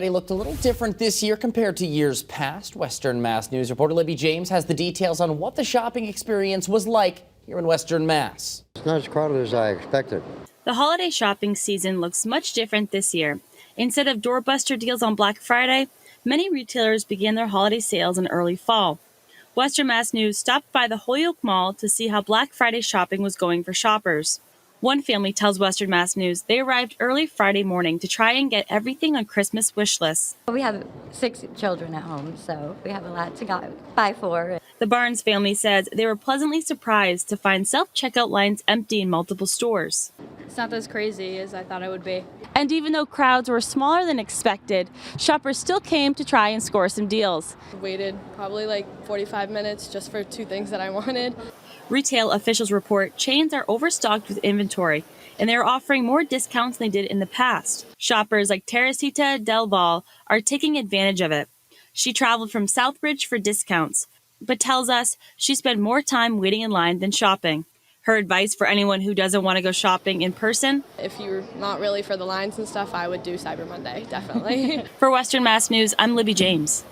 It looked a little different this year compared to years past. Western Mass News reporter Libby James has the details on what the shopping experience was like here in Western Mass. It's not as crowded as I expected. The holiday shopping season looks much different this year. Instead of doorbuster deals on Black Friday, many retailers began their holiday sales in early fall. Western Mass News stopped by the Holyoke Mall to see how Black Friday shopping was going for shoppers. One family tells Western Mass News they arrived early Friday morning to try and get everything on Christmas wish lists. We have 6 children at home, so we have a lot to buy for. The Barnes family says they were pleasantly surprised to find self-checkout lines empty in multiple stores. It's not as crazy as I thought it would be. And even though crowds were smaller than expected, shoppers still came to try and score some deals. Waited probably like 45 minutes just for 2 things that I wanted. Retail officials report chains are overstocked with inventory, and they are offering more discounts than they did in the past. Shoppers like Teresita Del Val are taking advantage of it. She traveled from Southbridge for discounts, but tells us she spent more time waiting in line than shopping. Her advice for anyone who doesn't want to go shopping in person? If you're not really for the lines and stuff, I would do Cyber Monday, definitely. For Western Mass News, I'm Libby James.